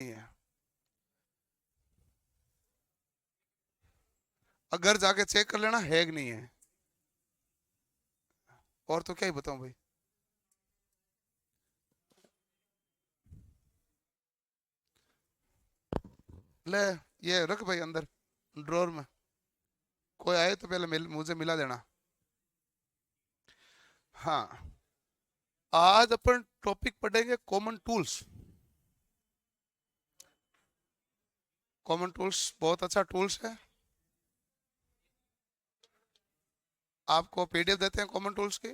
नहीं है। अगर जाके चेक कर लेना है कि नहीं है। और तो क्या ही बताऊं भाई। ले, ये रख भाई अंदर ड्रॉर में। कोई आए तो पहले मुझे मिला देना। हाँ, आज अपन टॉपिक पढ़ेंगे कॉमन टूल्स। कॉमन टूल्स बहुत अच्छा टूल्स है। आपको पीडीएफ देते हैं कॉमन टूल्स की।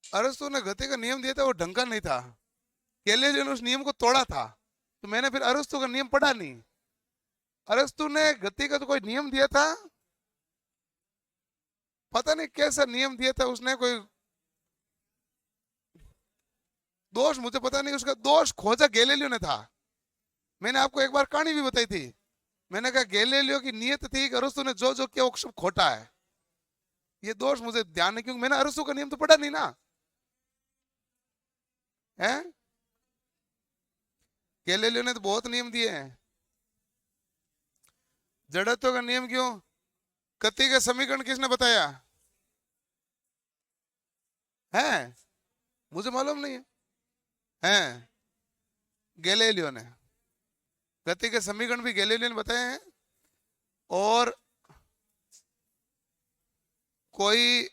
अरस्तु ने गति का नियम दिया था, वो ढंग का नहीं था। गैलीलियो ने उस नियम को तोड़ा था, तो मैंने फिर अरस्तु का नियम पढ़ा नहीं। अरस्तु ने गति का तो कोई नियम दिया था, पता नहीं कैसा नियम दिया था उसने, कोई दोष मुझे पता नहीं, उसका दोष खोजा गैलीलियो ने था। मैंने आपको एक बार कहानी भी बताई थी। मैंने कहा गैलीलियो की नीयत थी कि अरस्तु ने जो जो किया वो सब खोटा है। ये दोष मुझे ध्यान है, क्योंकि मैंने अरस्तु का नियम तो पढ़ा नहीं ना है। गैलीलियो ने तो बहुत नियम दिए हैं। जड़त्व का नियम क्यों, गति का समीकरण किसने बताया है? मुझे मालूम नहीं है। हैं, गैलीलियो ने। गति के समीकरण भी गैलीलियो ने बताए हैं। और कोई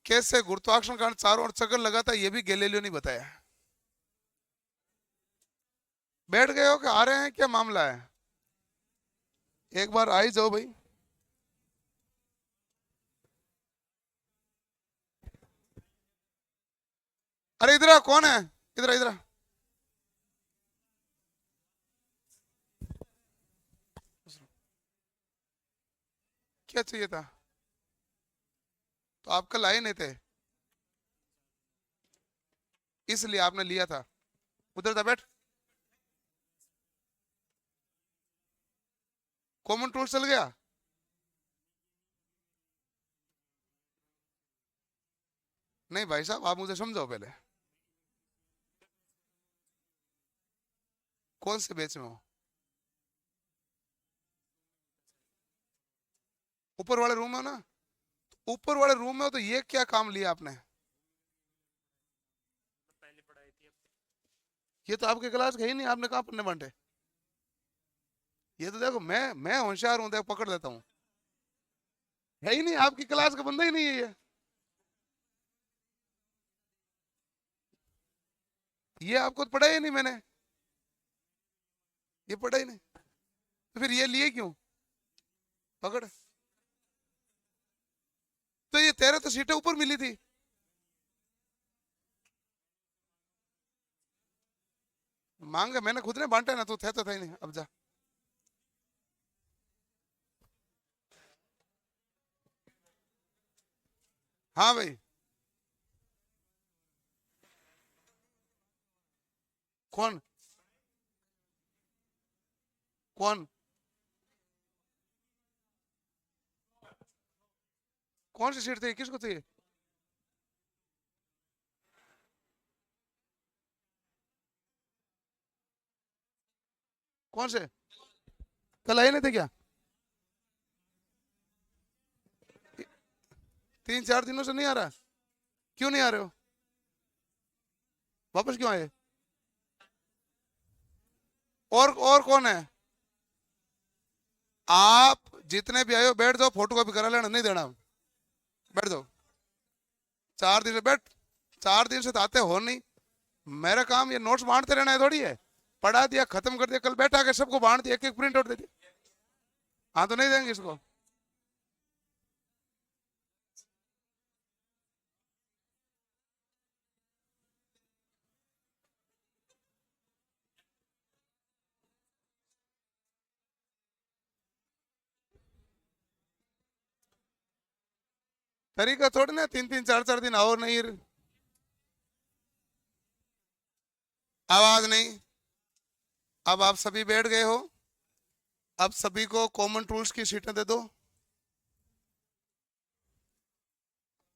कैसे गुरुत्वाकर्षण कारण चारों ओर चक्कर लगाता है, ये भी गैलीलियो ने बताया। बैठ गए हो कि आ रहे हैं, क्या मामला है? एक बार आ ही जाओ भाई। अरे इधर आ, कौन है? इधर इधर। क्या चाहिए था? तो आप कल आए नहीं थे, इसलिए आपने लिया था। उधर था, बैठ। कॉमन टूल चल गया। नहीं भाई साहब, आप मुझे समझाओ पहले, कौन से बेच में हो? ऊपर वाले रूम में हो ना? ऊपर वाले रूम में हो तो ये क्या काम लिया आपने? ये तो आपके क्लास का ही नहीं, आपने कहाँ पढ़ने बांटे? ये तो देखो, मैं होशियार हूं, देखो पकड़ लेता हूँ। है ही नहीं, आपकी क्लास का बंदा ही नहीं है ये आपको तो पढ़ा ही नहीं मैंने। ये पढ़ा ही नहीं, तो फिर ये लिए क्यों? पकड़। तो ये तेरे तो सीटें ऊपर मिली थी। मांगे मैंने खुद ने बांटा ना, तो थे तो थे ही नहीं, अब जा। हाँ भाई। कौन? कौन? कौन सी सीट थी, किसको थी? कौन से? कल आए नहीं थे क्या? 3-4 दिनों से नहीं आ रहा? क्यों नहीं आ रहे हो? वापस क्यों आए? और कौन है? आप जितने भी आए हो बैठ जाओ, फोटो कॉपी करा लेना, नहीं देना। बैठ जाओ। 4 दिन से बैठ। 4 दिन से तो आते हो नहीं। मेरा काम ये नोट्स बांटते रहना है थोड़ी है। पढ़ा दिया, खत्म कर दिया, कल बैठा के सबको बांट दिया, एक एक प्रिंट आउट दे दिया। हाँ, तो नहीं देंगे इसको। तरीका थोड़ी ना 3-3 4-4 दिन आओ नहीं। आवाज नहीं। अब आप सभी बैठ गए हो। अब सभी को कॉमन टूल्स की सीटें दे दो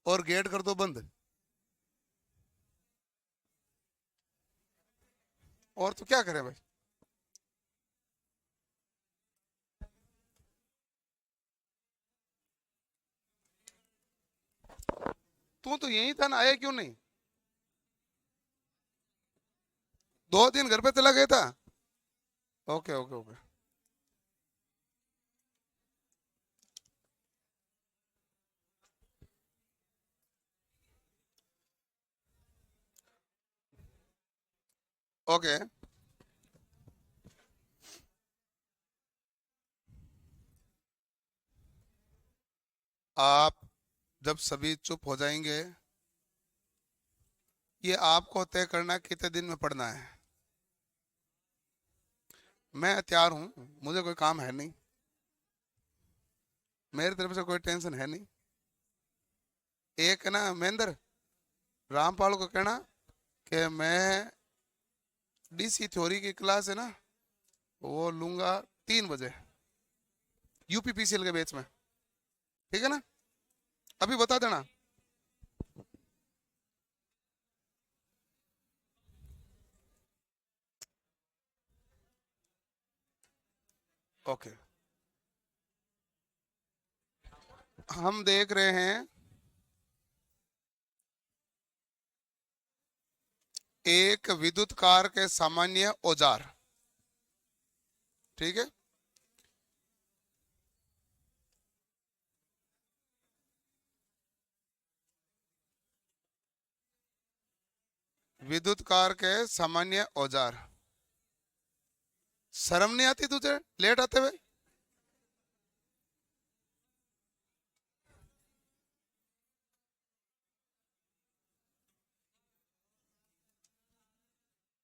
और गेट कर दो बंद। और तो क्या करे भाई। तू तो यही था ना, आया क्यों नहीं? 2 दिन घर पे चला गया था। Okay okay okay. ओके। आप जब सभी चुप हो जाएंगे, ये आपको तय करना है कितने दिन में पढ़ना है। मैं तैयार हूँ, मुझे कोई काम है नहीं, मेरी तरफ से कोई टेंशन है नहीं। एक है ना महेंद्र, रामपाल को कहना कि मैं डीसी थ्योरी की क्लास है ना, वो लूंगा 3 बजे यूपीपीसीएल के बैच में। ठीक है ना, अभी बता देना। ओके। हम देख रहे हैं एक विद्युत कार के सामान्य औजार। ठीक है, विद्युत कार के सामान्य औजार। शर्म नहीं आती तुझे लेट आते हुए?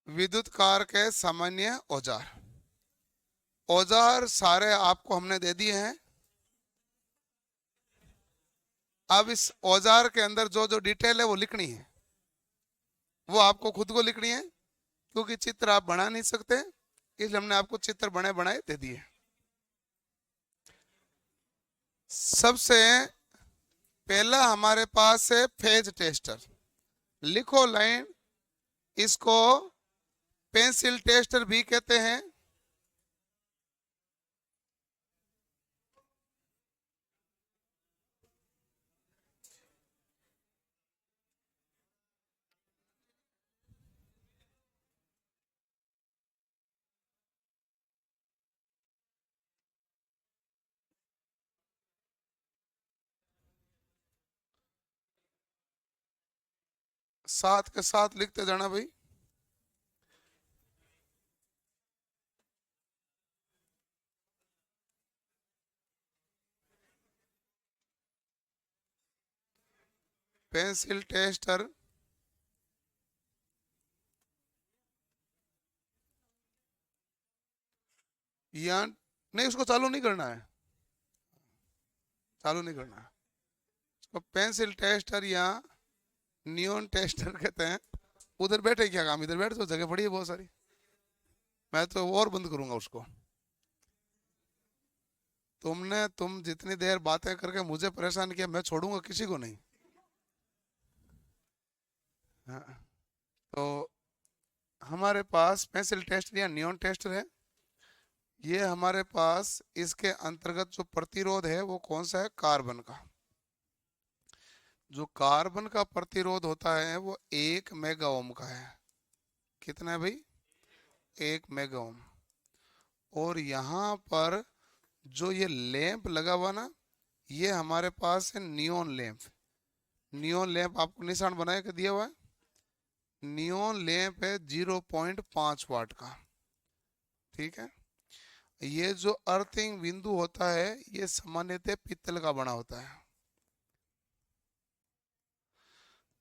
विद्युत कार के सामान्य औजार। औजार सारे आपको हमने दे दिए हैं। अब इस औजार के अंदर जो जो डिटेल है वो लिखनी है, वो आपको खुद को लिखनी है, क्योंकि चित्र आप बना नहीं सकते, इसलिए हमने आपको चित्र बने बनाए दे दिए। सबसे पहला हमारे पास है फेज टेस्टर। लिखो लाइन, इसको पेंसिल टेस्टर भी कहते हैं। साथ के साथ लिखते जाना भाई। पेंसिल टेस्टर या नहीं, उसको चालू नहीं करना है, चालू नहीं करना है। उसको पेंसिल टेस्टर या नियॉन टेस्टर कहते हैं। उधर बैठे क्या काम, इधर बैठ तो जगह पड़ी है बहुत सारी। मैं तो और बंद करूंगा उसको। तुम जितनी देर बातें करके मुझे परेशान किया, मैं छोड़ूंगा किसी को नहीं। हाँ, तो हमारे पास पेंसिल टेस्टर या नियॉन टेस्टर है। ये हमारे पास इसके अंतर्गत जो प्रतिरोध है वो कौन सा है, कार्बन का। जो कार्बन का प्रतिरोध होता है वो 1 मेगा ओम का है। कितना है भाई? 1 मेगा ओम। और यहाँ पर जो ये लैंप लगा हुआ ना, ये हमारे पास है नियॉन लैंप। नियॉन लैंप आपको निशान बना के दिया हुआ है। नियॉन लैंप है 0.5 वाट का। ठीक है, ये जो अर्थिंग बिंदु होता है ये सामान्यतः पीतल का बना होता है।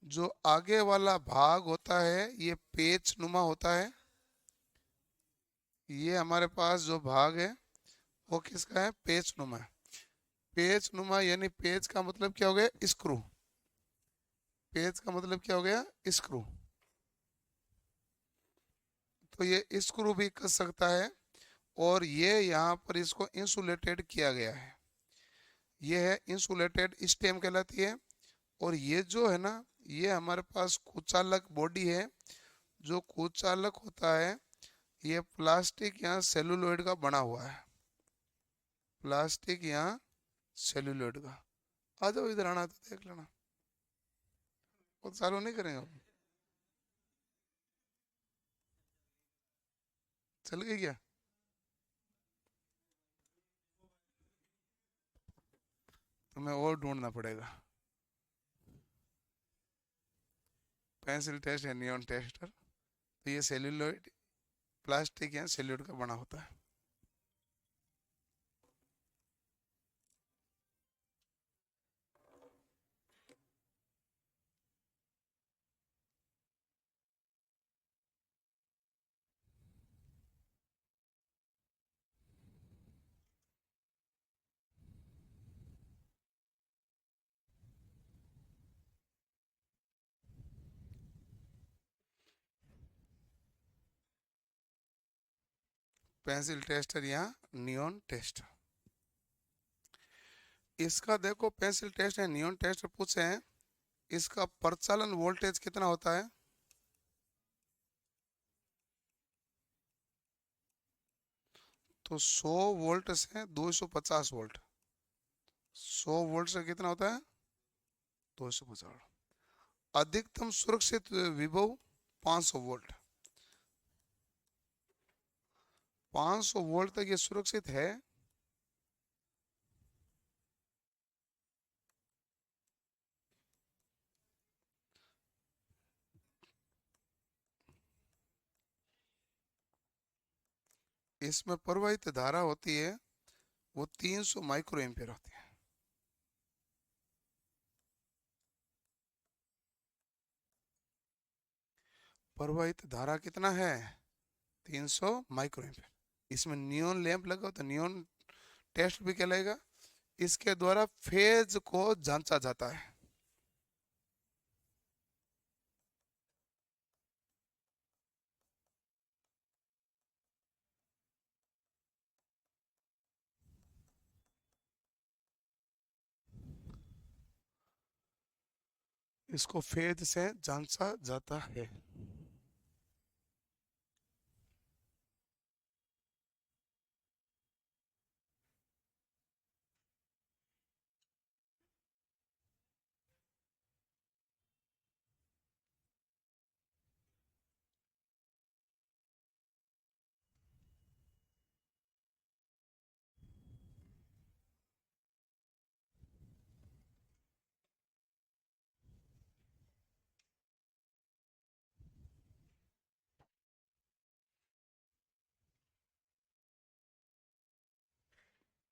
जो आगे वाला भाग होता है ये पेच नुमा होता है। ये हमारे पास जो भाग है वो किसका है, पेच नुमा। पेच नुमा यानी पेच का मतलब क्या हो गया, स्क्रू। पेच का मतलब क्या हो गया, स्क्रू। तो ये स्क्रू भी कर सकता है। और ये यहाँ पर इसको इंसुलेटेड किया गया है। ये है इंसुलेटेड स्टेम कहलाती है। और ये जो है ना, ये हमारे पास कुचालक बॉडी है। जो कुचालक होता है ये प्लास्टिक या सेलुलोइड का बना हुआ है, प्लास्टिक या सेलुलोइड का। आ जाओ इधर, आना तो देख लेना, वो चालू नहीं करेंगे अब। चल गई क्या? तुम्हें और ढूंढना पड़ेगा। पेंसिल टेस्ट या नियॉन टेस्टर, तो ये सेल्यूलोइड, प्लास्टिक या सेल्यूलोइड का बना होता है। पेंसिल टेस्टर या नियॉन टेस्टर। इसका देखो, पेंसिल टेस्ट या नियॉन टेस्टर पूछे हैं, इसका प्रचालन वोल्टेज कितना होता है? तो 100 वोल्ट से 250 वोल्ट। 100 वोल्ट से कितना होता है? 250। अधिकतम सुरक्षित विभव 500 वोल्ट। 500 वोल्ट तक ये सुरक्षित है। इसमें प्रवाहित धारा होती है, वो 300 माइक्रो एम्पियर होती है। प्रवाहित धारा कितना है? 300 माइक्रो एम्पियर। इसमें नियॉन लैंप लगा तो नियॉन टेस्ट भी कहलाएगा। इसके द्वारा फेज को जांचा जाता है। इसको फेज से जांचा जाता है।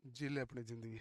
जी ले अपनी जिंदगी।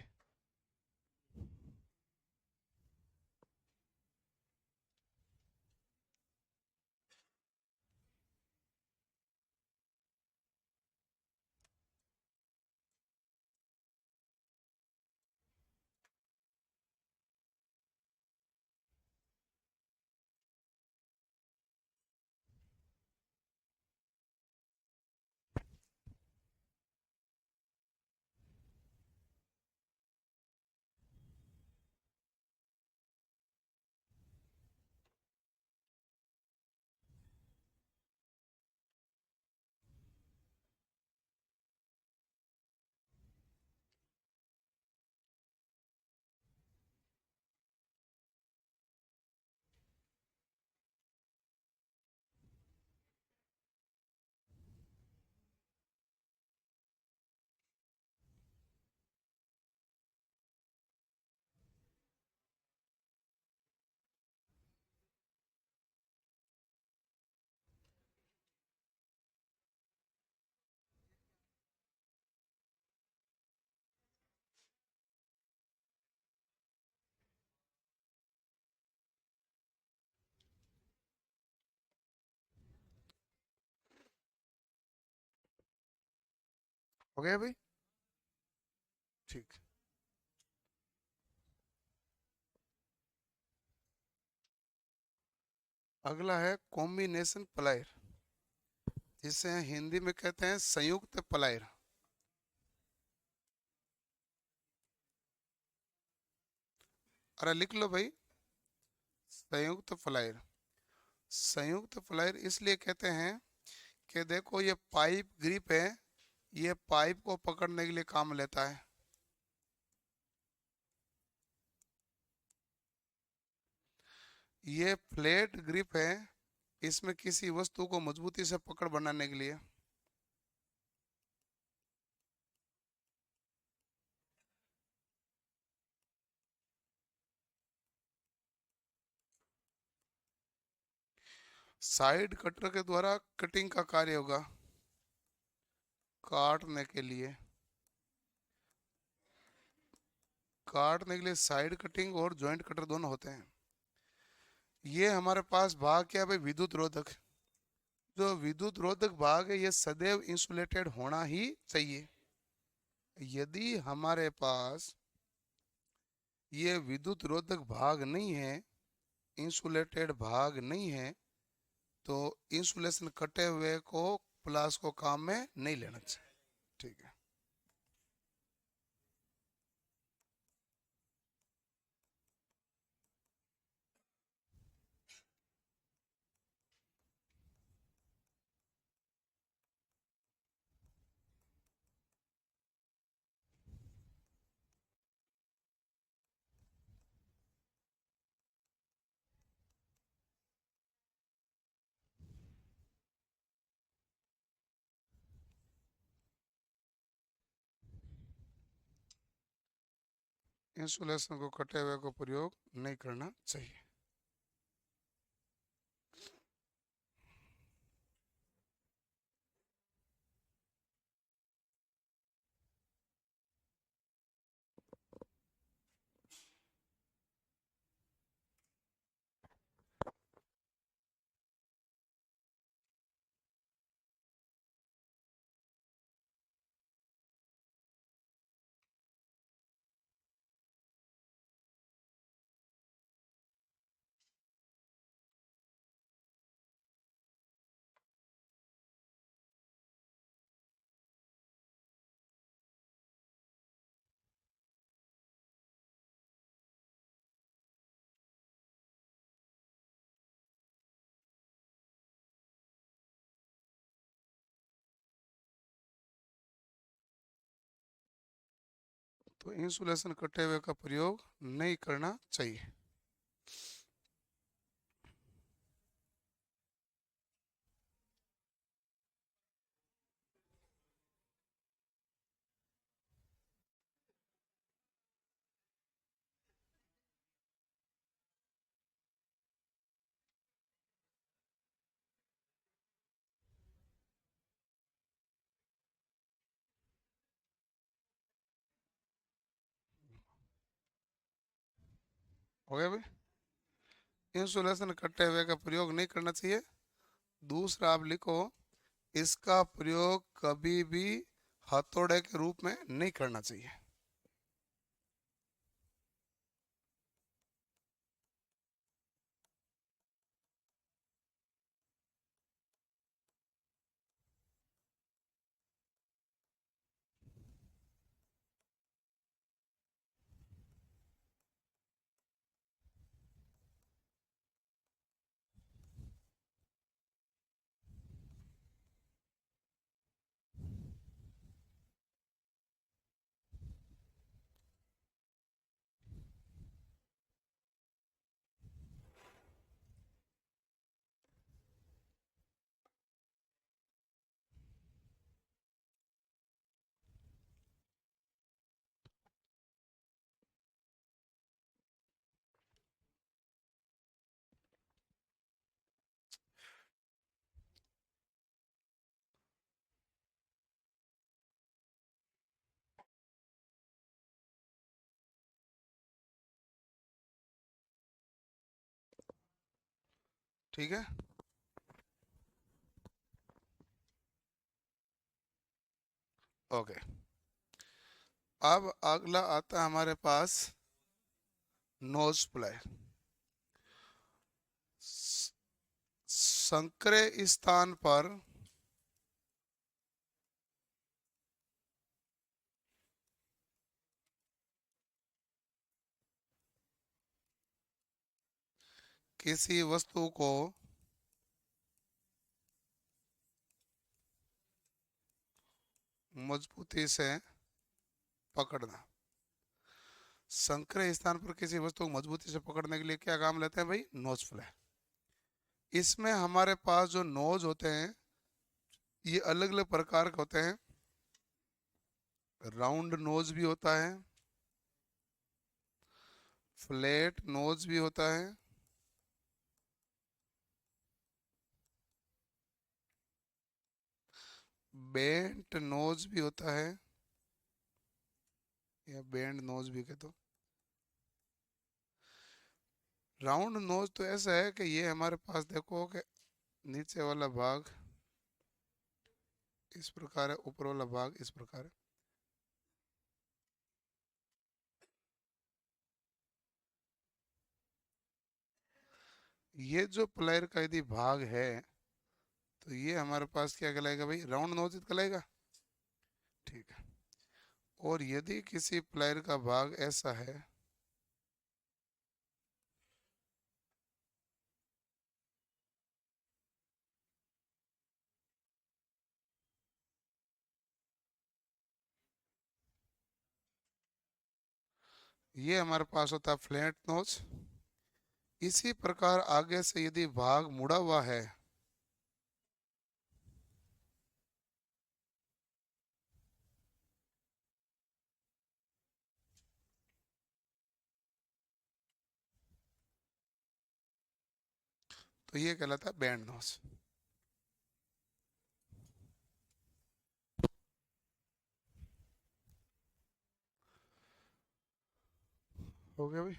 हो गया भाई? ठीक। अगला है कॉम्बिनेशन प्लायर, जिसे हिंदी में कहते हैं संयुक्त प्लायर। अरे लिख लो भाई, संयुक्त प्लायर। संयुक्त प्लायर इसलिए कहते हैं कि देखो ये पाइप ग्रिप है, ये पाइप को पकड़ने के लिए काम लेता है। ये फ्लैट ग्रिप है, इसमें किसी वस्तु को मजबूती से पकड़ बनाने के लिए। साइड कटर के द्वारा कटिंग का कार्य होगा, काटने के लिए। काटने के लिए साइड कटिंग और जॉइंट कटर दोनों होते हैं। ये हमारे पास भाग क्या है भाई, विद्युत रोधक। जो विद्युत रोधक भाग है ये सदैव इंसुलेटेड होना ही चाहिए। यदि हमारे पास ये विद्युत रोधक भाग नहीं है, इंसुलेटेड भाग नहीं है, तो इंसुलेशन कटे हुए को प्लास को काम में नहीं लेना चाहिए। ठीक है। इंसुलेशन को कटे हुए को प्रयोग नहीं करना चाहिए। तो इंसुलेशन कटे हुए का प्रयोग नहीं करना चाहिए। हो गया भाई, इंसुलेशन कटे हुए का प्रयोग नहीं करना चाहिए। दूसरा आप लिखो, इसका प्रयोग कभी भी हथौड़े के रूप में नहीं करना चाहिए। ठीक है। ओके, अब अगला आता है हमारे पास नोज प्लाई। संकरे स्थान पर किसी वस्तु को मजबूती से पकड़ना। संकरे स्थान पर किसी वस्तु को मजबूती से पकड़ने के लिए क्या काम लेते हैं भाई? नोज फ्लैय। इसमें हमारे पास जो नोज होते हैं ये अलग अलग प्रकार के होते हैं। राउंड नोज भी होता है, फ्लैट नोज भी होता है, बेंट नोज भी होता है, या बेंड नोज भी कह दो। राउंड नोज तो ऐसा है कि ये हमारे पास देखो कि नीचे वाला भाग इस प्रकार है, ऊपर वाला भाग इस प्रकार है। ये जो प्लेयर का यदि भाग है तो ये हमारे पास क्या कहलाएगा भाई? राउंड नोज कहलाएगा। ठीक है। और यदि किसी प्लेयर का भाग ऐसा है ये हमारे पास होता है फ्लैट नोज। इसी प्रकार आगे से यदि भाग मुड़ा हुआ है तो ये कहलाता है बैंड नोज। हो गया भाई?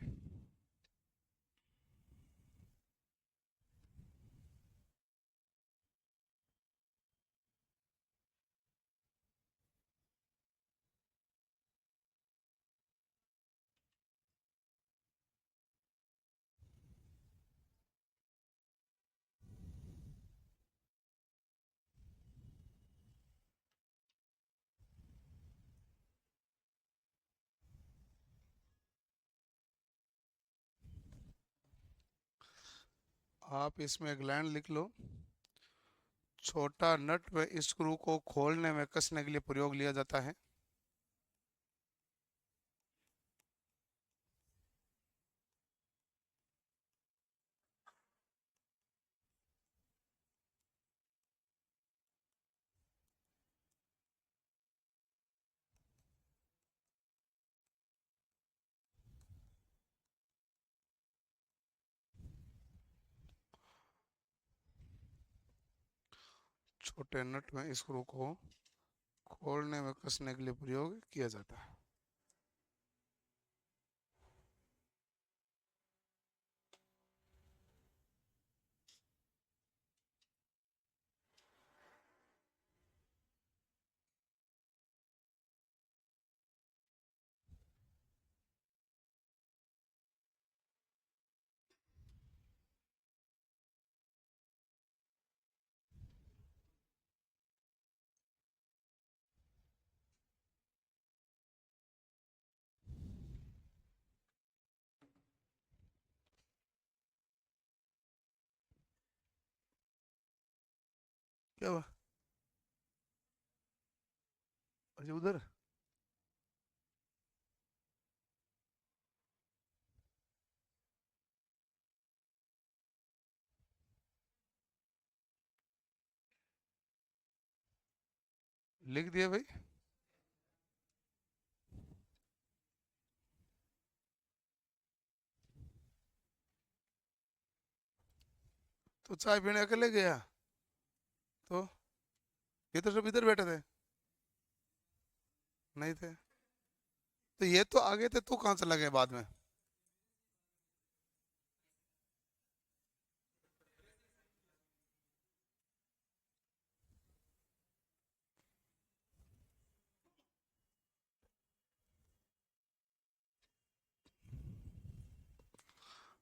आप इसमें एक लाइन लिख लो। छोटा नट व स्क्रू को खोलने में कसने के लिए प्रयोग लिया जाता है। छोटे नट में स्क्रू को खोलने में कसने के लिए प्रयोग किया जाता है। क्या हुआ? अच्छा उधर लिख दिया भाई। तो चाय पीने अकेले गया? तो ये तो सब इधर बैठे थे। नहीं थे। तो ये तो आगे थे, तू कहाँ चला गया बाद में?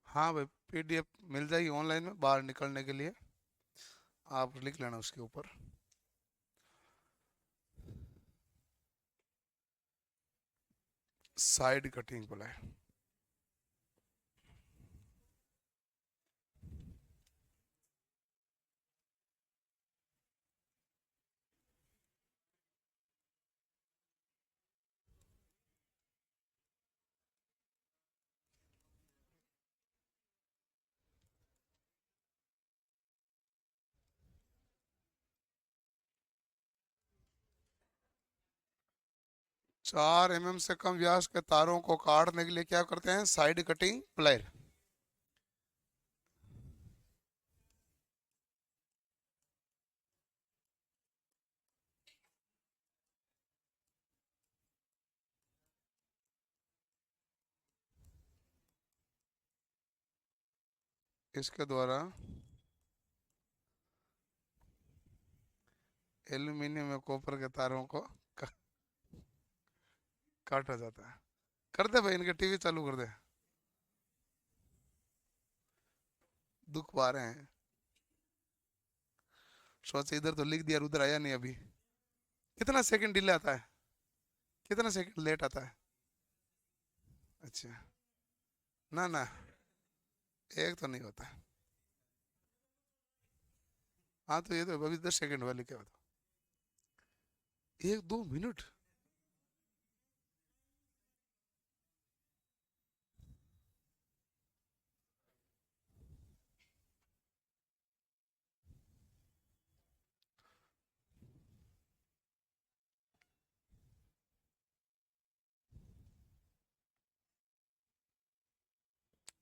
हाँ भाई, पीडीएफ मिल जाएगी ऑनलाइन में बाहर निकलने के लिए। आप लिख लेना उसके ऊपर। साइड कटिंग बोला है। 4 mm से कम व्यास के तारों को काटने के लिए क्या करते हैं? Side cutting plier. इसके द्वारा एल्यूमिनियम या कॉपर के तारों को काटा जाता है। कर दे भाई, इनके टीवी चालू कर दे, दुख पा रहे हैं। सोच, इधर तो लिख दिया और उधर आया नहीं अभी। कितना सेकंड डिले आता है? कितना सेकंड लेट आता है? अच्छा। ना ना, एक तो नहीं होता। हाँ तो ये तो अभी 10 सेकंड वाली क्या बताओ, 1-2 मिनट।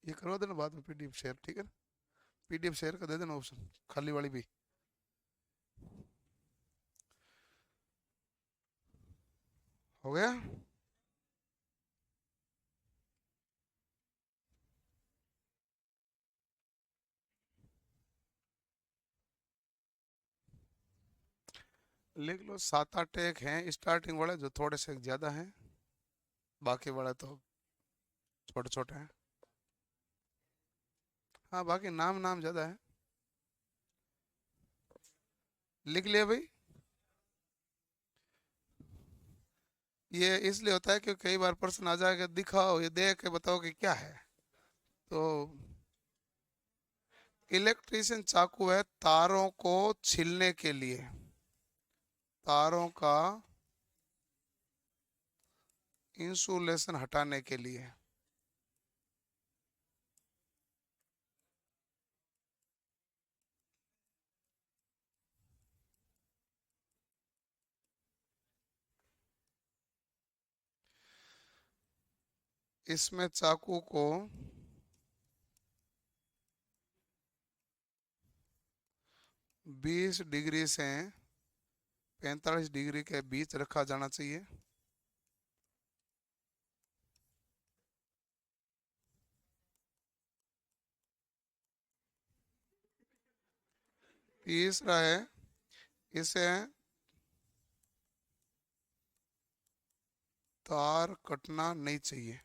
ये करवा देना बाद में पीडीएफ शेयर, ठीक है ना? पीडीएफ शेयर का दे देना ऑप्शन, खाली वाली भी। हो गया। लिख लो, 7-8 एक हैं स्टार्टिंग वाले जो थोड़े से ज्यादा हैं, बाकी वाले तो छोटे छोटे हैं। हाँ बाकी नाम नाम ज्यादा है। लिख लिया भाई। ये इसलिए होता है कि कई बार प्रश्न आ जाएगा, दिखाओ ये देख के बताओ कि क्या है। तो इलेक्ट्रीशियन चाकू है तारों को छीलने के लिए, तारों का इंसुलेशन हटाने के लिए। इसमें चाकू को 20 डिग्री से 45 डिग्री के बीच रखा जाना चाहिए। तीसरा है, इसे तार कटना नहीं चाहिए।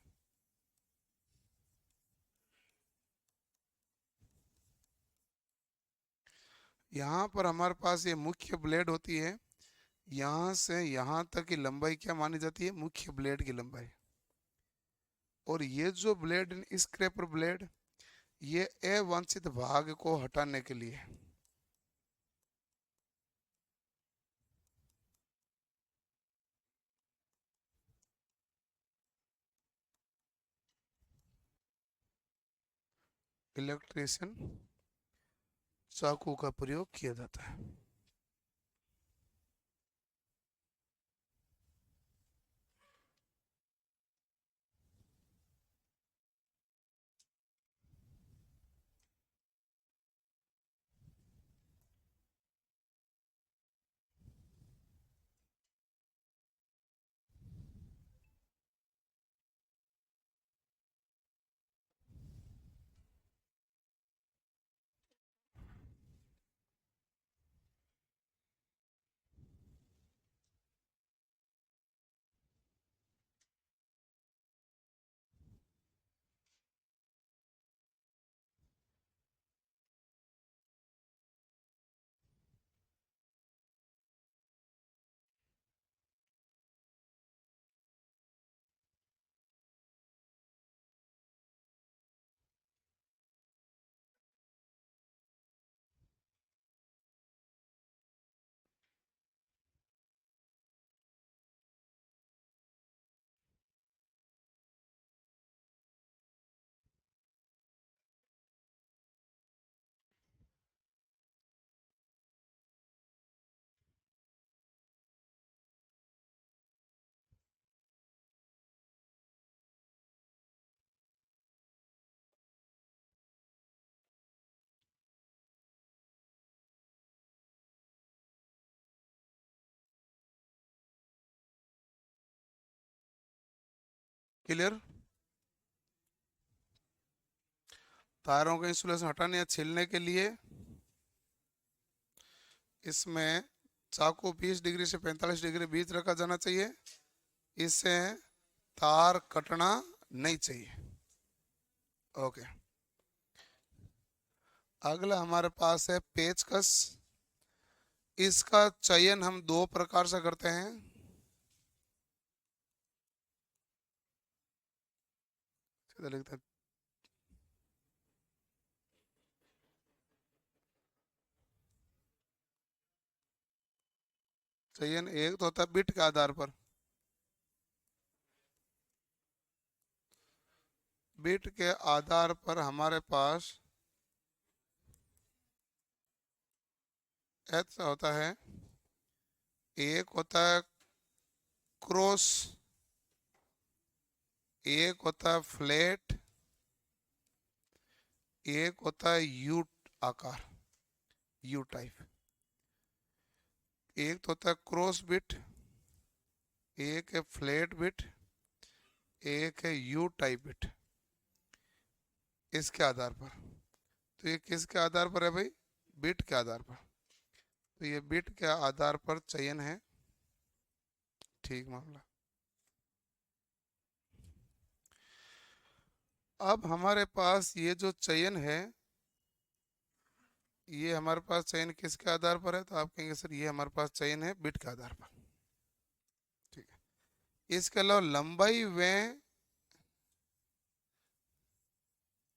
यहाँ पर हमारे पास ये मुख्य ब्लेड होती है, यहाँ से यहाँ तक की लंबाई क्या मानी जाती है? मुख्य ब्लेड की लंबाई। और ये जो ब्लेड, स्क्रैपर ब्लेड, ये अवांछित भाग को हटाने के लिए। इलेक्ट्रिशियन चाकू का प्रयोग किया जाता है। क्लियर। तारों का इंसुलेशन हटाने या छीलने के लिए इसमें चाकू 20 डिग्री से 45 डिग्री बीच रखा जाना चाहिए। इससे तार कटना नहीं चाहिए। ओके। अगला हमारे पास है पेचकस। इसका चयन हम दो प्रकार से करते हैं। सीधा लिखते हैं। चयन एक तो होता है बिट के आधार पर। बिट के आधार पर हमारे पास ऐसा होता है। एक होता है क्रॉस, एक होता है फ्लैट, एक होता है यू आकार, यू टाइप। एक तो होता है क्रॉस बिट, एक है फ्लैट बिट, एक है यू टाइप बिट। इसके आधार पर, तो ये किसके आधार पर है भाई? बिट के आधार पर। तो ये बिट के आधार पर चयन है। ठीक मामला। अब हमारे पास ये जो चयन है, ये हमारे पास चयन किसके आधार पर है? तो आप कहेंगे सर ये हमारे पास चयन है बिट के आधार पर। ठीक है। इसके अलावा लंबाई व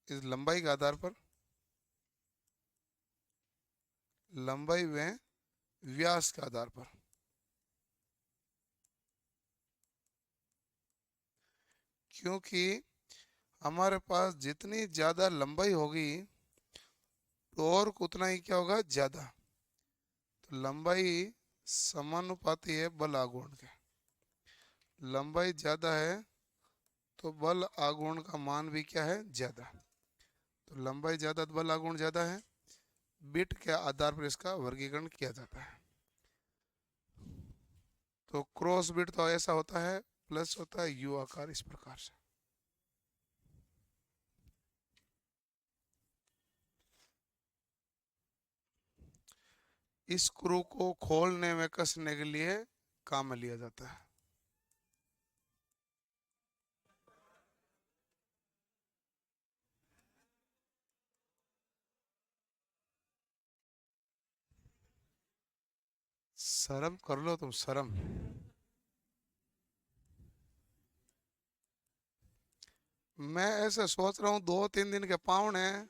इस लंबाई के आधार पर, लंबाई व व्यास के आधार पर। क्योंकि हमारे पास जितनी ज्यादा लंबाई होगी टॉर्क उतना ही क्या होगा? ज्यादा। तो लंबाई समानुपाती है बल आघूर्ण के। लंबाई ज्यादा है तो बल आघूर्ण का मान भी क्या है? ज्यादा। तो लंबाई ज्यादा तो बल आघूर्ण ज्यादा है। बिट के आधार पर इसका वर्गीकरण किया जाता है। तो क्रॉस बिट तो ऐसा होता है, प्लस होता है यू आकार इस प्रकार से। इस स्क्रू को खोलने में कसने के लिए काम में लिया जाता है। शर्म कर लो तुम, शर्म। मैं ऐसे सोच रहा हूँ 2-3 दिन के पाउन है।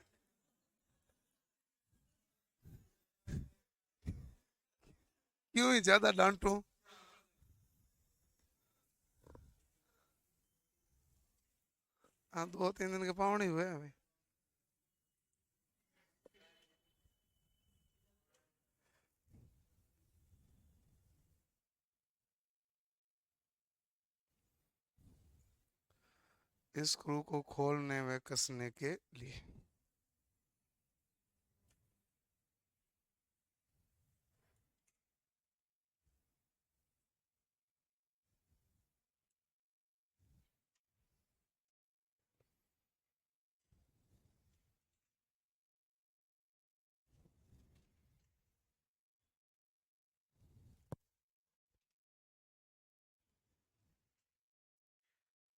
क्यों ही ज्यादा डांटूं? हाँ, 2-3 दिन के पाउन ही हुए अभी। इस स्क्रू को खोलने में कसने के लिए।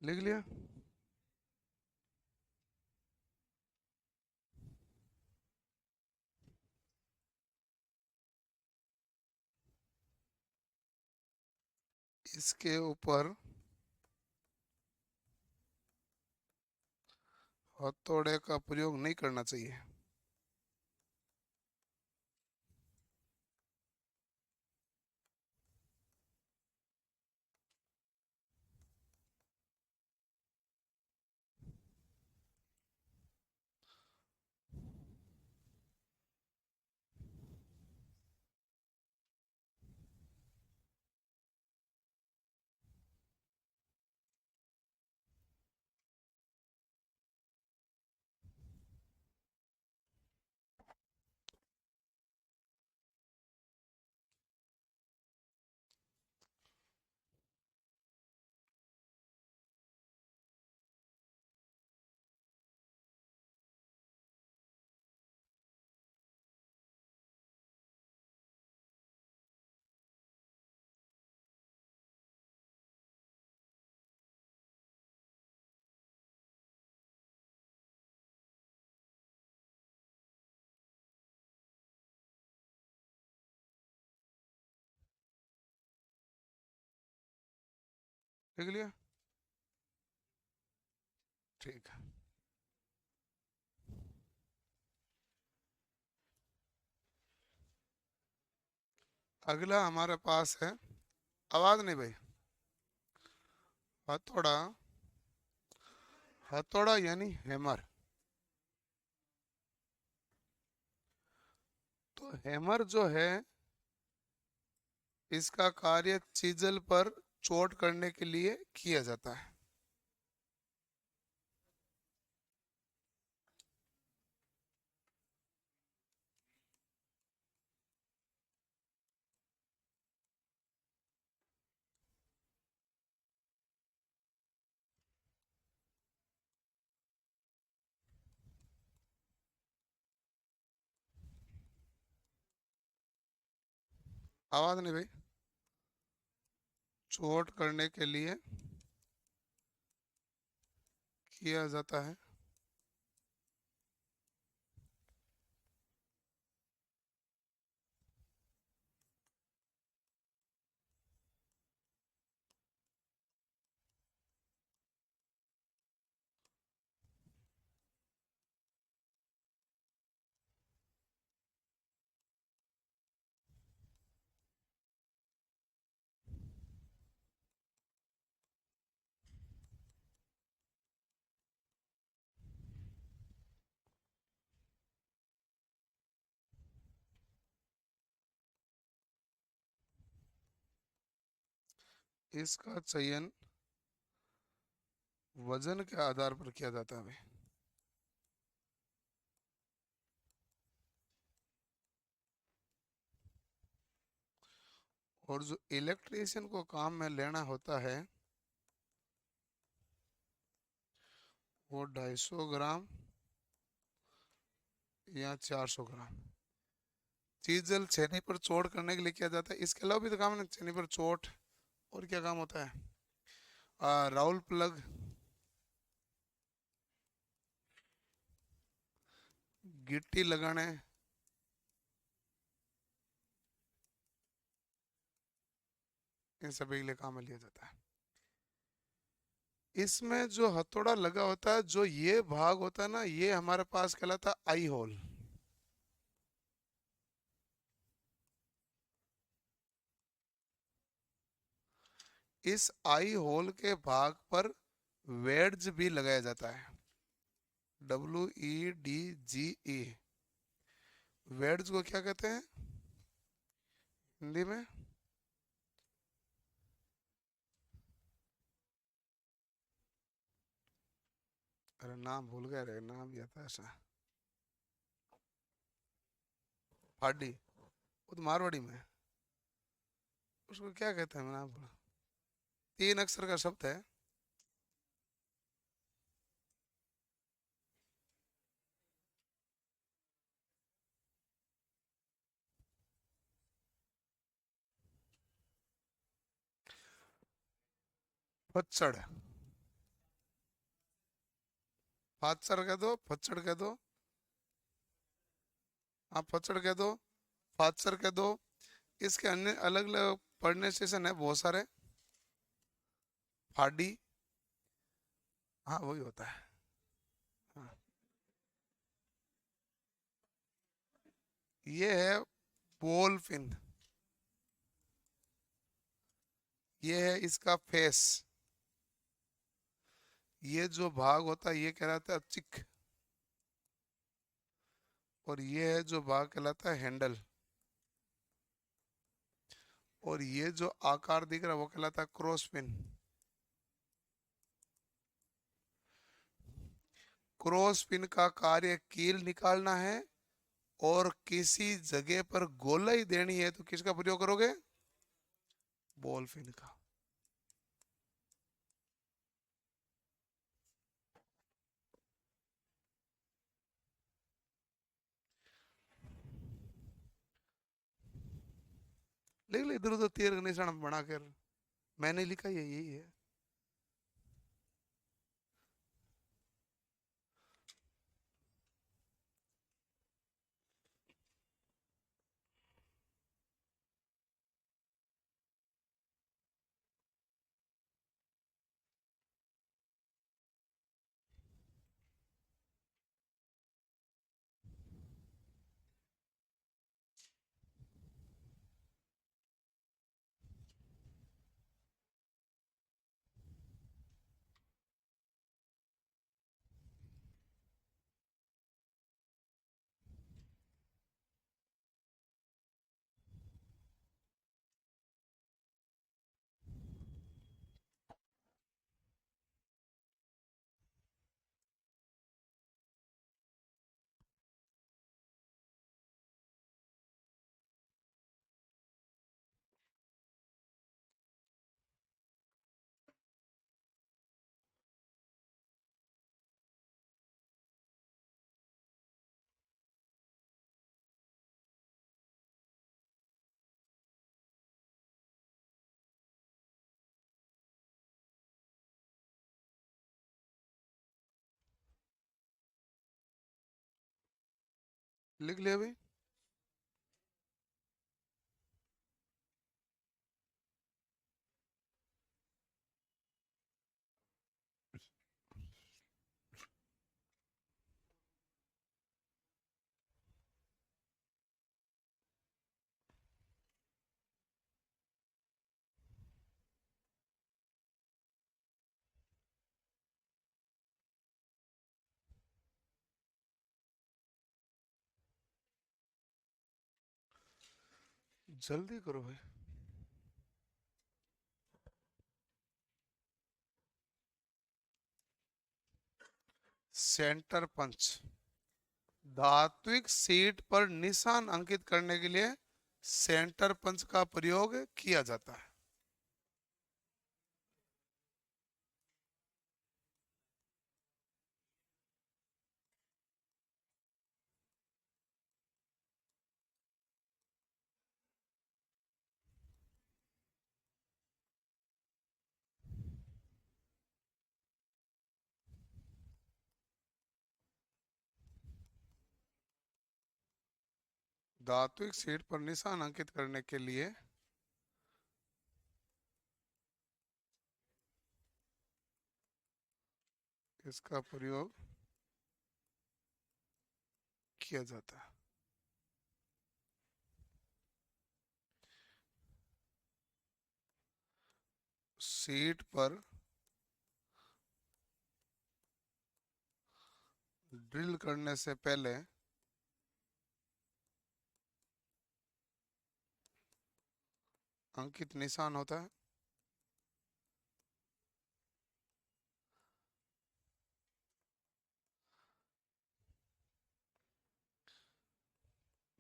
लिख लिया। इसके ऊपर हथौड़े का प्रयोग नहीं करना चाहिए। लिख लिया? ठीक है। अगला हमारे पास है, आवाज नहीं भाई, हथौड़ा। हथौड़ा यानी हैमर। तो हैमर जो है, इसका कार्य चीजल पर चोट करने के लिए किया जाता है। आवाज नहीं भाई। चोट करने के लिए किया जाता है। इसका चयन वजन के आधार पर किया जाता है भाई। और जो इलेक्ट्रीशियन को काम में लेना होता है, वो 250 ग्राम या 400 ग्राम। चीजल छेनी पर चोट करने के लिए किया जाता है। इसके अलावा भी तो काम है, छेनी पर चोट, और क्या काम होता है? राउल प्लग, गिट्टी लगाने, इन सभी के लिए काम में लिया जाता है। इसमें जो हथौड़ा लगा होता है, जो ये भाग होता है ना, ये हमारे पास कहलाता है आई होल। इस आई होल के भाग पर वेड्ज भी लगाया जाता है। WEDGE। वेड्ज को क्या कहते हैं हिंदी में? अरे नाम भूल गया रे, नाम याद था ऐसा। फाडी, वो तो मारवाड़ी में है। उसको क्या कहते हैं, मैं नाम भूला। 3 अक्षर का शब्द है। फच्चड़। फाचड़ कह दो, फच्चड़ कह दो। आप फच्चड़ कह दो, फाचड़ कह दो। इसके अन्य अलग अलग प्रोनाउंसिएशन है बहुत सारे। फाडी, हाँ वही होता है। हाँ। ये है बॉल फिन। ये है इसका फेस। ये जो भाग होता है ये कहलाता है चिक। और ये है जो भाग कहलाता है हैंडल। और ये जो आकार दिख रहा है वो कहलाता है क्रॉस पिन। क्रॉस पिन का कार्य कील निकालना है, और किसी जगह पर गोलाई देनी है तो किसका प्रयोग करोगे? बॉल पिन का। लिख ले इधर उधर तीर का निशान बनाकर। मैंने लिखा यही है। लिख लिया भाई। जल्दी करो भाई। सेंटर पंच, धात्विक सीट पर निशान अंकित करने के लिए सेंटर पंच का प्रयोग किया जाता है। धात्विक सीट पर निशान अंकित करने के लिए इसका प्रयोग किया जाता है। सीट पर ड्रिल करने से पहले अंकित निशान होता है।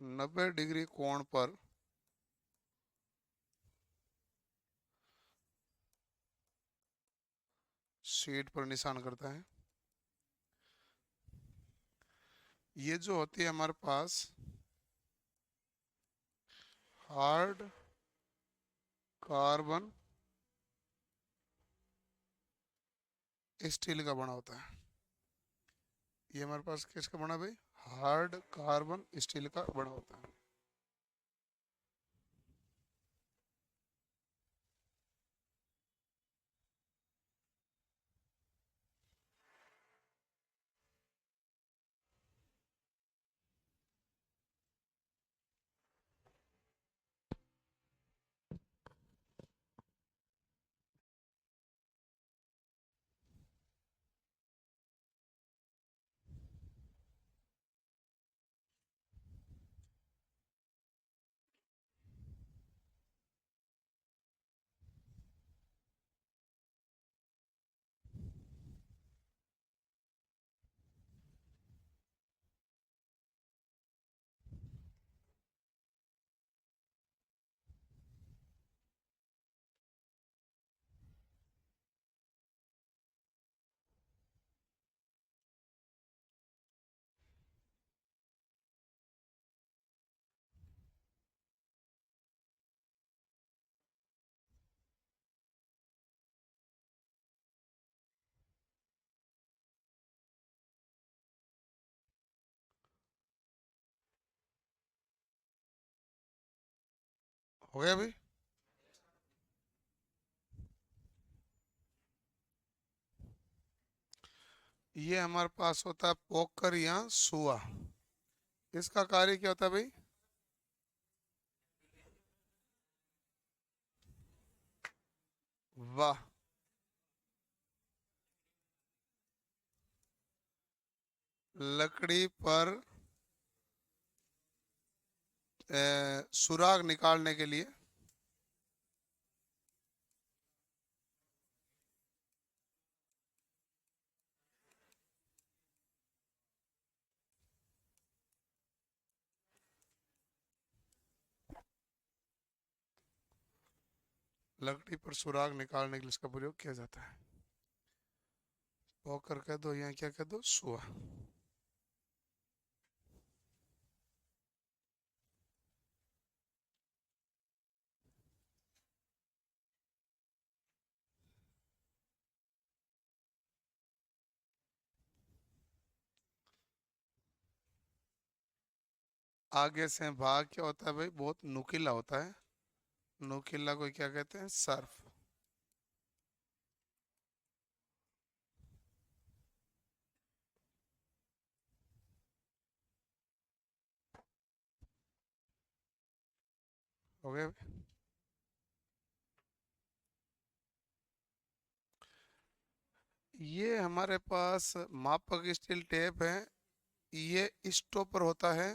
नब्बे डिग्री कोण पर सीट पर निशान करता है। ये जो होती है हमारे पास हार्ड कार्बन स्टील का बना होता है। ये हमारे पास किसका बना भाई? हार्ड कार्बन स्टील का बना होता है। हो गया भाई। ये हमारे पास होता है पोकर या सुआ। इसका कार्य क्या होता है भाई? वाह, लकड़ी पर सुराग निकालने के लिए लकड़ी पर सुराग निकालने के लिए इसका प्रयोग किया जाता है। पोकर कह दो या क्या कह दो, सुआ। आगे से भाग क्या होता है भाई, बहुत नुकीला होता है। नुकीला को क्या कहते हैं, सर्फ। हो गया। ये हमारे पास मापक स्टील टेप है, ये स्टॉपर होता है।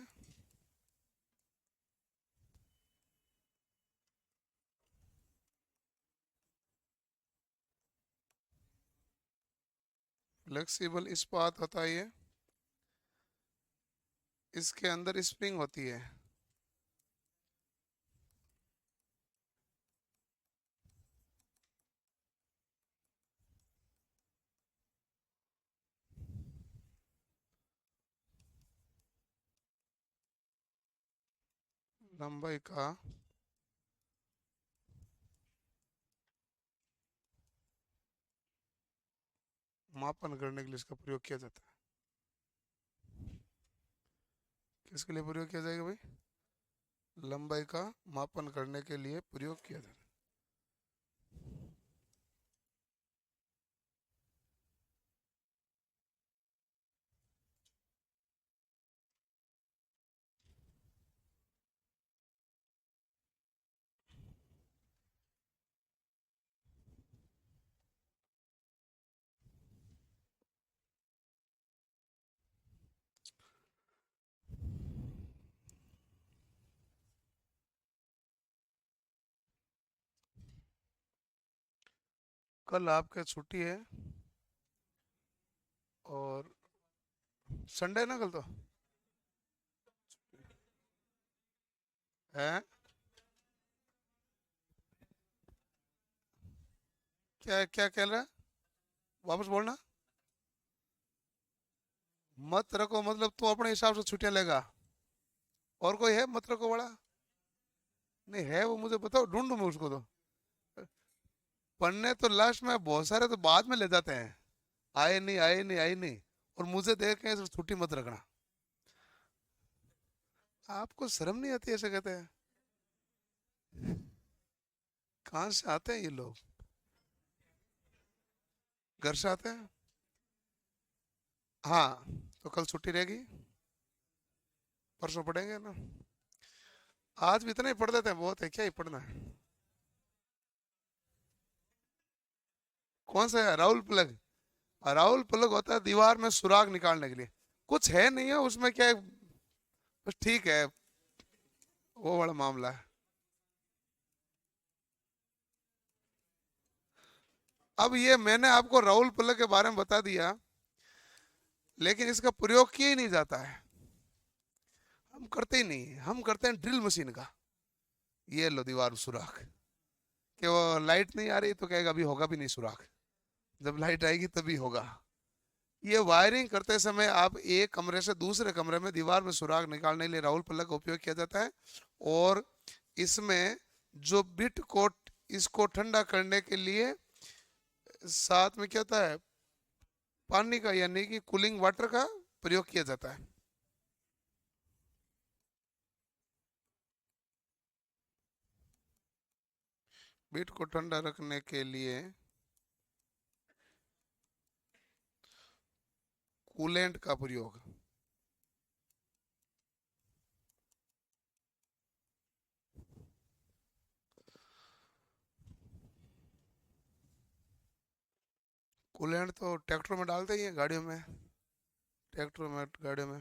फ्लेक्सिबल इस्पात होता है ये, इसके अंदर स्प्रिंग होती है। लंबाई का मापन करने के लिए इसका प्रयोग किया जाता है। किसके लिए प्रयोग किया जाएगा भाई, लंबाई का मापन करने के लिए प्रयोग किया जाता है। कल आपके छुट्टी है, और संडे ना कल तो है। क्या क्या कह रहा है, वापस बोलना। मत रखो मतलब तू अपने हिसाब से छुट्टियां लेगा, और कोई है मत रखो बड़ा। नहीं है वो, मुझे बताओ, ढूंढूं मैं उसको तो। पढ़ने तो लास्ट में बहुत सारे तो बाद में ले जाते हैं, आए नहीं आए नहीं आए नहीं, और मुझे देख के ऐसे छुट्टी मत रखना। आपको शर्म नहीं आती, ऐसे कहते हैं। कहाँ से आते हैं ये लोग, घर से आते हैं। हाँ, तो कल छुट्टी रहेगी, परसों पढ़ेंगे ना। आज भी इतना ही पढ़ देते हैं, बहुत है, क्या ही पढ़ना है। कौन सा है, राहुल प्लग। राहुल प्लग होता है दीवार में सुराग निकालने के लिए, कुछ है नहीं है उसमें, क्या है, बस ठीक है, वो बड़ा मामला है। अब ये मैंने आपको राहुल प्लग के बारे में बता दिया, लेकिन इसका प्रयोग किया ही नहीं जाता है, हम करते ही नहीं है। हम करते हैं ड्रिल मशीन का। ये लो दीवार सुराख, कि वो लाइट नहीं आ रही तो कहेगा अभी होगा भी नहीं सुराख, जब लाइट आएगी तभी होगा। ये वायरिंग करते समय आप एक कमरे से दूसरे कमरे में दीवार में सुराख निकालने के लिए राहुल प्लग का उपयोग किया जाता है। और इसमें जो बिट को, इसको ठंडा करने के लिए साथ में क्या होता है, पानी का यानी कि कूलिंग वाटर का प्रयोग किया जाता है। बिट को ठंडा रखने के लिए कूलेंट का प्रयोग। कूलेंट तो ट्रैक्टर में डालते ही हैं, गाड़ियों में। ट्रैक्टर में, गाड़ियों में।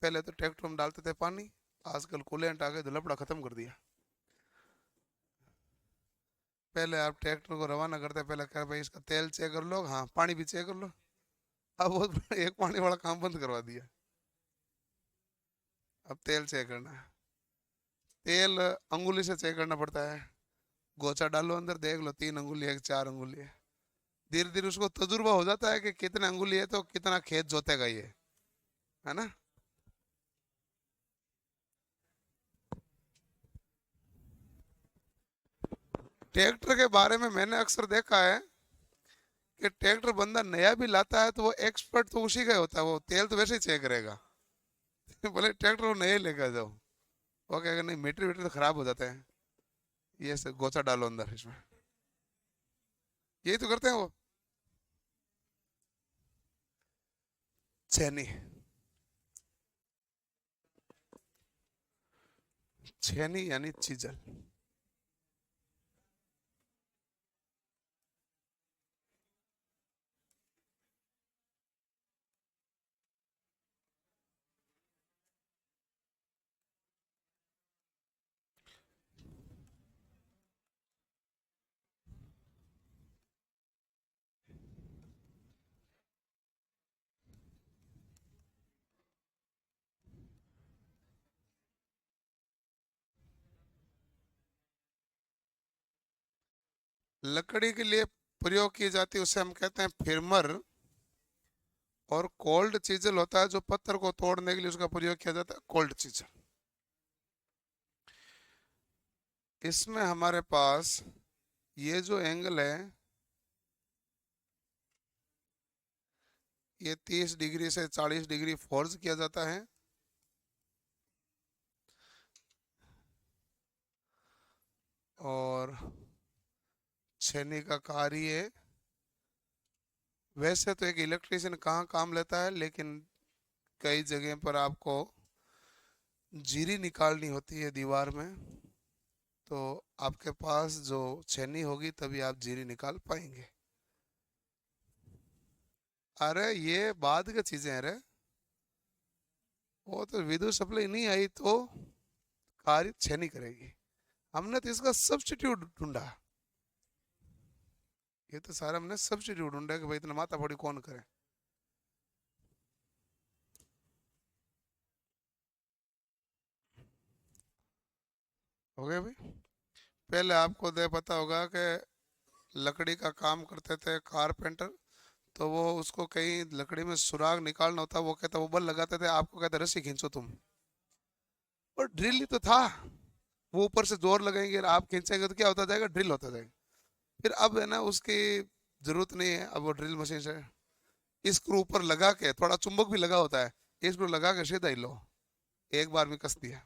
पहले तो ट्रैक्टर में डालते थे पानी, आजकल कूलेंट आ गए तो लपड़ा खत्म कर दिया। पहले आप ट्रैक्टर को रवाना करते, पहले कह भाई इसका तेल चेक कर लो, हाँ पानी भी चेक कर लो। अब वो एक पानी वाला काम बंद करवा दिया, अब तेल चेक करना है। तेल अंगुली से चेक करना पड़ता है, गोचा डालो अंदर, देख लो 3 अंगुली है कि 4 अंगुली है। धीरे धीरे उसको तजुर्बा हो जाता है कि कितने अंगुली है तो कितना खेत जोतेगा ये, है ना। ट्रैक्टर के बारे में मैंने अक्सर देखा है कि ट्रैक्टर बंदा नया भी लाता है तो वो एक्सपर्ट तो उसी का ही होता है, वो तेल तो वैसे ही चेक करेगा। भले ट्रैक्टर वो नया ही लेकर जाओ। वो कहेगा नहीं मीटर वीटर तो खराब हो जाते हैं, ये से गोचा डालो अंदर इसमें। यही तो करते हैं वो। छेनी, छेनी यानी चीजल। लकड़ी के लिए प्रयोग की जाती है उसे हम कहते हैं फिरमर। और कोल्ड चीजल होता है जो पत्थर को तोड़ने के लिए उसका प्रयोग किया जाता है, कोल्ड चीजल। इसमें हमारे पास ये जो एंगल है ये 30 डिग्री से 40 डिग्री फोर्स किया जाता है। और छेनी का कार्य, वैसे तो एक इलेक्ट्रिशियन कहाँ काम लेता है, लेकिन कई जगह पर आपको जीरी निकालनी होती है दीवार में, तो आपके पास जो छेनी होगी तभी आप जीरी निकाल पाएंगे। अरे ये बाद की चीजें हैं रे, वो तो विद्युत सप्लाई नहीं आई तो कार्य छेनी करेगी। हमने तो इसका सब्स्टिट्यूट ढूंढा, ये तो सारा हमने सब्स्टिट्यूट ढूंढा कि भाई इतना माथा फोड़ी कौन करे। हो गया भाई। पहले आपको दे पता होगा कि लकड़ी का काम करते थे कारपेंटर, तो वो उसको कहीं लकड़ी में सुराग निकालना होता, वो कहता वो बल लगाते थे, आपको कहते रस्सी खींचो तुम। और ड्रिल ही तो था, वो ऊपर से जोर लगाएंगे आप खींचेंगे तो क्या होता जाएगा, ड्रिल होता जाएगा। फिर अब है ना उसकी जरूरत नहीं है, अब वो ड्रिल मशीन से स्क्रू ऊपर लगा के, थोड़ा चुंबक भी लगा होता है, स्क्रू लगा के सीधा ही लो, एक बार में कस दिया।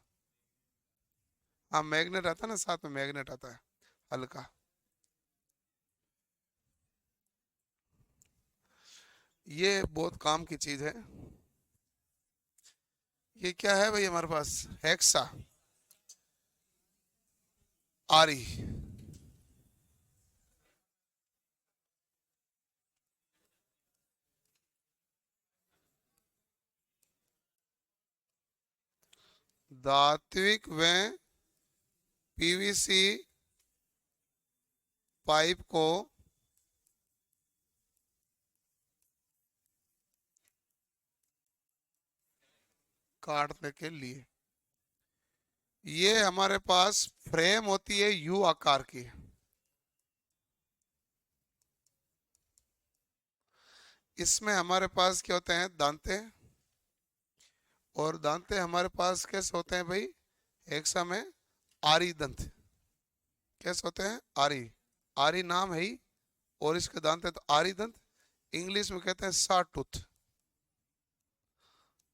हाँ मैग्नेट आता है ना, साथ में मैग्नेट आता है हल्का। ये बहुत काम की चीज है। ये क्या है भाई हमारे पास, हेक्सा, आरी। धात्विक व पीवीसी पाइप को काटने के लिए, ये हमारे पास फ्रेम होती है यू आकार की। इसमें हमारे पास क्या होते हैं, दांते। और दांते हमारे पास कैसे होते हैं भाई, एक समय आरी दंत। कैसे होते हैं, आरी, आरी नाम है ही, और इसके दांत है तो आरी दंत। इंग्लिश में कहते हैं सा टूथ।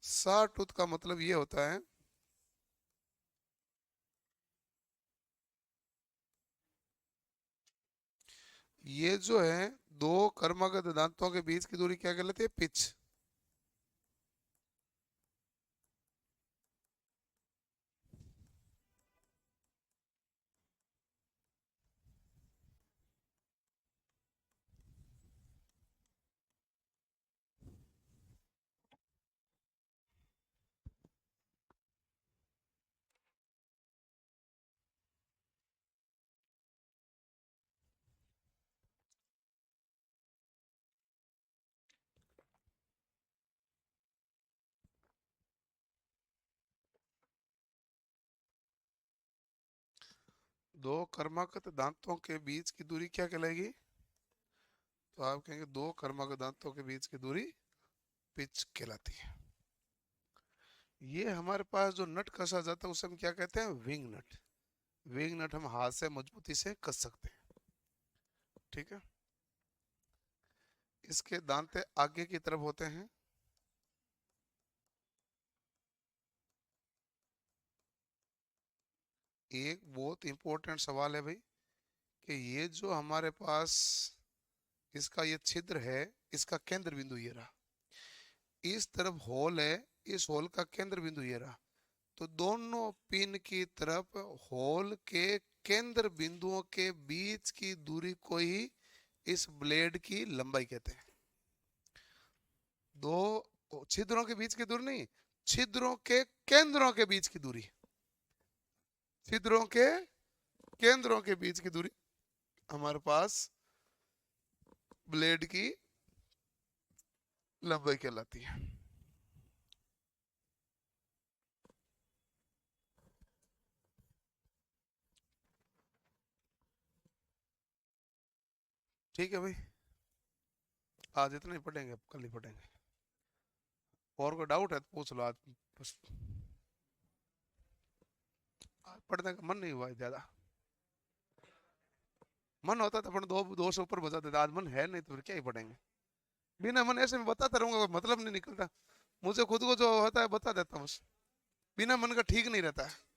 सा टूथ का मतलब ये होता है, ये जो है दो कर्मगत दांतों के बीच की दूरी क्या कहलाती है, पिच। दो कर्मगत दांतों के बीच की दूरी क्या कहलाएगी, तो आप कहेंगे दो कर्मगत दांतों के बीच की दूरी पिच कहलाती है। ये हमारे पास जो नट कसा जाता है उसे हम क्या कहते हैं, विंग नट। विंग नट हम हाथ से मजबूती से कस सकते हैं, ठीक है। इसके दांते आगे की तरफ होते हैं, एक बहुत इंपॉर्टेंट सवाल है भाई कि ये जो हमारे पास इसका ये छिद्र है, इसका केंद्र बिंदु ये रहा, इस तरफ होल है, इस होल का केंद्र बिंदु ये रहा, तो दोनों पिन की तरफ होल के केंद्र बिंदुओं के बीच की दूरी को ही इस ब्लेड की लंबाई कहते हैं। दो छिद्रों के बीच की दूरी नहीं, छिद्रों के केंद्रों के बीच की दूरी, छिद्रों के केंद्रों के बीच की दूरी हमारे पास ब्लेड की लंबाई कहलाती है। ठीक है भाई, आज इतना ही पढ़ेंगे, अब कल ही पढ़ेंगे। और कोई डाउट है तो पूछ लो। आज बस आज पढ़ने का मन नहीं हुआ है ज्यादा। मन होता तो अपन दो से ऊपर बता देता, आज मन है नहीं तो फिर क्या ही पढ़ेंगे। बिना मन ऐसे में बताता रहूंगा, कोई मतलब नहीं निकलता। मुझे खुद को जो होता है बता देता हूँ बस, बिना मन का ठीक नहीं रहता है।